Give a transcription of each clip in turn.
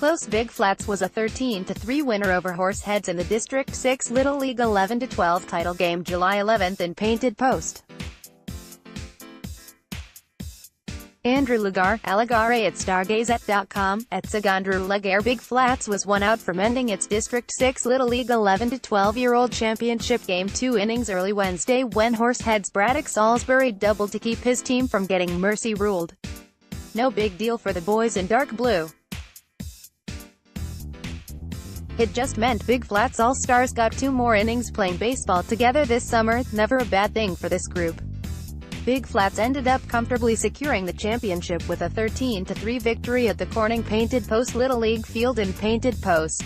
close. Big Flats was a 13-3 winner over Horseheads in the District 6 Little League 11-12 title game July 11th in Painted Post. Andrew Legare, alegare at stargazette.com, at Segandru Legare. Big Flats was one out from ending its District 6 Little League 11-12-year-old championship game 2 innings early Wednesday when Horseheads Bradock Salisbury doubled to keep his team from getting mercy ruled. No big deal for the boys in dark blue. It just meant Big Flats All-Stars got 2 more innings playing baseball together this summer, never a bad thing for this group. Big Flats ended up comfortably securing the championship with a 13-3 victory at the Corning Painted Post Little League field in Painted Post.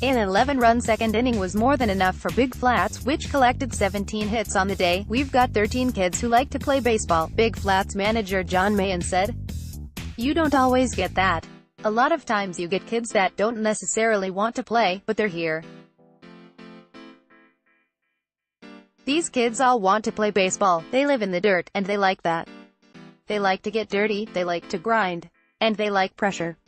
An 11-run second inning was more than enough for Big Flats, which collected 17 hits on the day. "We've got 13 kids who like to play baseball," Big Flats manager John Mahan said. "You don't always get that. A lot of times you get kids that don't necessarily want to play, but they're here. These kids all want to play baseball, they live in the dirt, and they like that. They like to get dirty, they like to grind. And they like pressure.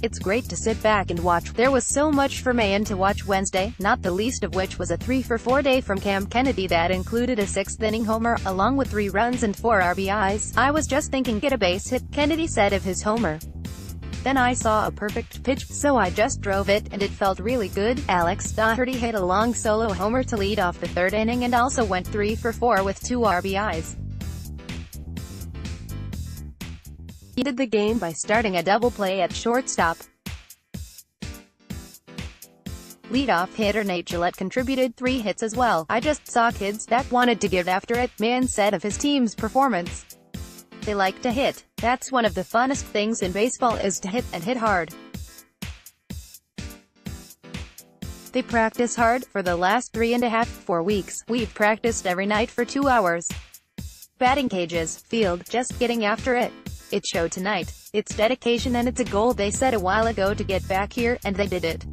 It's great to sit back and watch." There was so much for Mahan to watch Wednesday, not the least of which was a 3-for-4 day from Cam Kennedy that included a 6th-inning homer, along with 3 runs and 4 RBIs. "I was just thinking get a base hit," Kennedy said of his homer. "Then I saw a perfect pitch, so I just drove it, and it felt really good." Alex Doherty hit a long solo homer to lead off the 3rd inning and also went 3-for-4 with 2 RBIs. He ended the game by starting a double play at shortstop. Leadoff hitter Nate Gillette contributed 3 hits as well. "I just saw kids that wanted to get after it," Mahan said of his team's performance. "They like to hit. That's one of the funnest things in baseball, is to hit, and hit hard. They practice hard. For the last 3.5-4 weeks, we've practiced every night for 2 hours. Batting cages, field, just getting after it. It showed tonight. It's dedication and it's a goal they set a while ago to get back here, and they did it.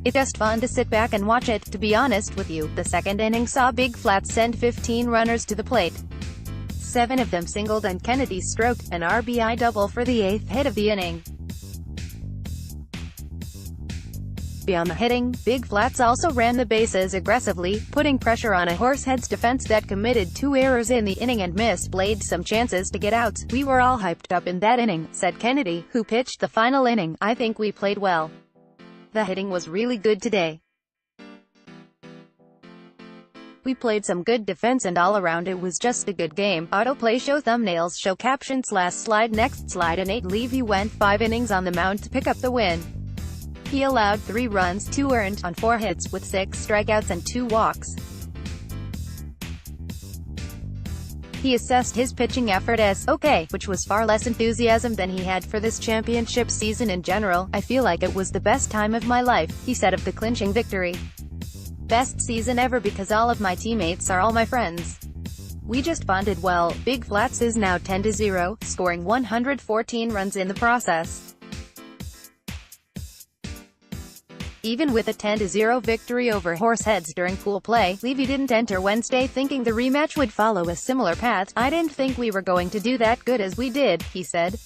It's just fun to sit back and watch it." To be honest with you, the 2nd inning saw Big Flats send 15 runners to the plate. 7 of them singled and Kennedy stroked, an RBI double for the 8th hit of the inning. Beyond the hitting, Big Flats also ran the bases aggressively, putting pressure on a Horseheads defense that committed 2 errors in the inning and misplayed some chances to get outs. "We were all hyped up in that inning," said Kennedy, who pitched the final inning. "I think we played well. The hitting was really good today. We played some good defense and all around it was just a good game." Autoplay show thumbnails show captions. Last slide, next slide. And Nate Levy went 5 innings on the mound to pick up the win. He allowed 3 runs, 2 earned, on 4 hits, with 6 strikeouts and 2 walks. He assessed his pitching effort as okay, which was far less enthusiasm than he had for this championship season in general. "I feel like it was the best time of my life," he said of the clinching victory. "Best season ever because all of my teammates are all my friends. We just bonded well." Big Flats is now 10-0, scoring 114 runs in the process. Even with a 10-0 victory over Horseheads during pool play, Levy didn't enter Wednesday thinking the rematch would follow a similar path. "I didn't think we were going to do that good as we did," he said.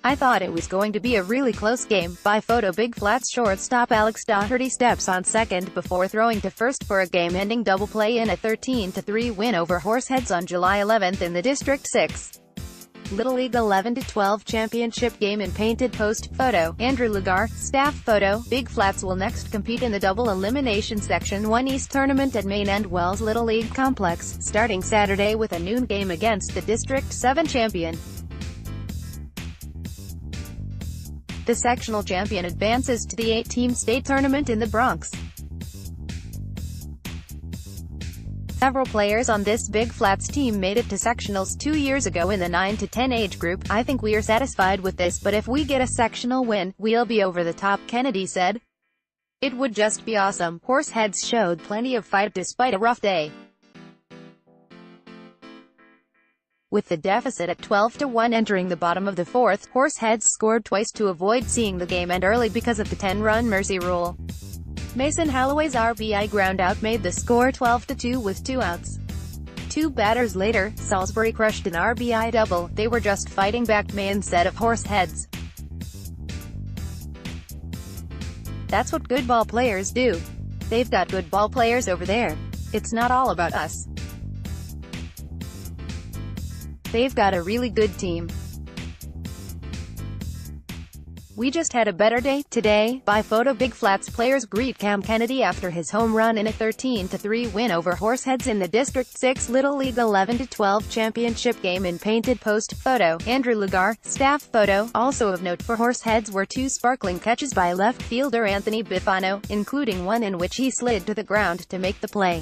"I thought it was going to be a really close game." By photo, Big Flats shortstop Alex Doherty steps on second before throwing to first for a game-ending double play in a 13-3 win over Horseheads on July 11th in the District 6 Little League 11-12 championship game in Painted Post. Photo, Andrew Legare. Staff photo, Big Flats will next compete in the double elimination Section 1 East tournament at Main and Wells Little League Complex, starting Saturday with a noon game against the District 7 champion. The sectional champion advances to the 8-team state tournament in the Bronx. Several players on this Big Flats team made it to sectionals 2 years ago in the 9-10 age group. "I think we are satisfied with this, but if we get a sectional win, we'll be over the top," Kennedy said. "It would just be awesome." Horseheads showed plenty of fight despite a rough day. With the deficit at 12-1 entering the bottom of the 4th, Horseheads scored twice to avoid seeing the game end early because of the 10-run mercy rule. Mason Holloway's RBI groundout made the score 12-2 with 2 outs. Two batters later, Salisbury crushed an RBI double. They were just fighting back, Mahan said of Horseheads. That's what good ball players do. They've got good ball players over there. It's not all about us. They've got a really good team. We just had a better day today. By photo. Big Flats players greet Cam Kennedy after his home run in a 13-3 win over Horseheads in the District 6 Little League 11-12 championship game in painted post. Photo. Andrew Legare, staff photo. Also of note for Horseheads were two sparkling catches by left fielder Anthony Bifano, including one in which he slid to the ground to make the play.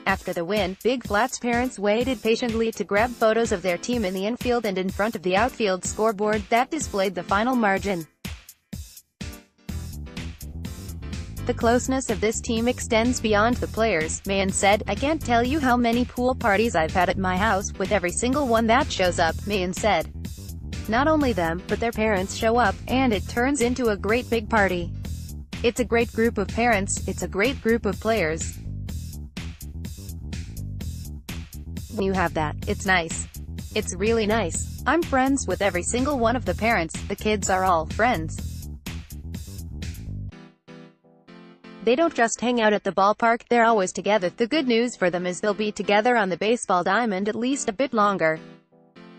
After the win, Big Flats parents waited patiently to grab photos of their team in the infield and in front of the outfield scoreboard that displayed the final margin. The closeness of this team extends beyond the players, Mahan said. I can't tell you how many pool parties I've had at my house, with every single one that shows up, Mahan said. Not only them, but their parents show up, and it turns into a great big party. It's a great group of parents, it's a great group of players. When you have that, it's nice. It's really nice. I'm friends with every single one of the parents, the kids are all friends. They don't just hang out at the ballpark, they're always together. The good news for them is they'll be together on the baseball diamond at least a bit longer.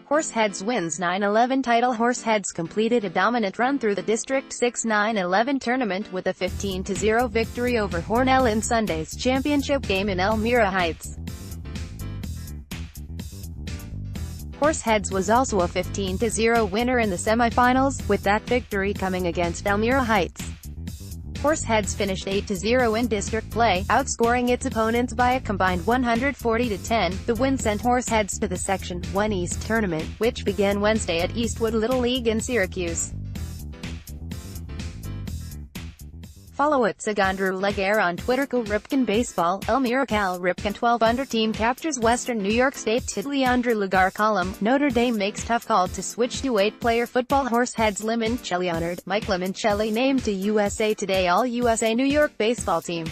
Horseheads wins 9-11 title. Horseheads completed a dominant run through the District 6 9-11 tournament with a 15-0 victory over Hornell in Sunday's championship game in Elmira Heights. Horseheads was also a 15-0 winner in the semifinals, with that victory coming against Elmira Heights. Horseheads finished 8-0 in district play, outscoring its opponents by a combined 140-10. The win sent Horseheads to the Section 1 East tournament, which began Wednesday at Eastwood Little League in Syracuse. Follow at Andrew Legare on Twitter. Go Ripken Baseball. Elmira Cal Ripken 12 under team captures Western New York State. Tidley Andrew Legare column. Notre Dame makes tough call to switch to 8-player football. Horseheads Limoncelli honored. Mike Limoncelli named to USA Today All-USA New York baseball team.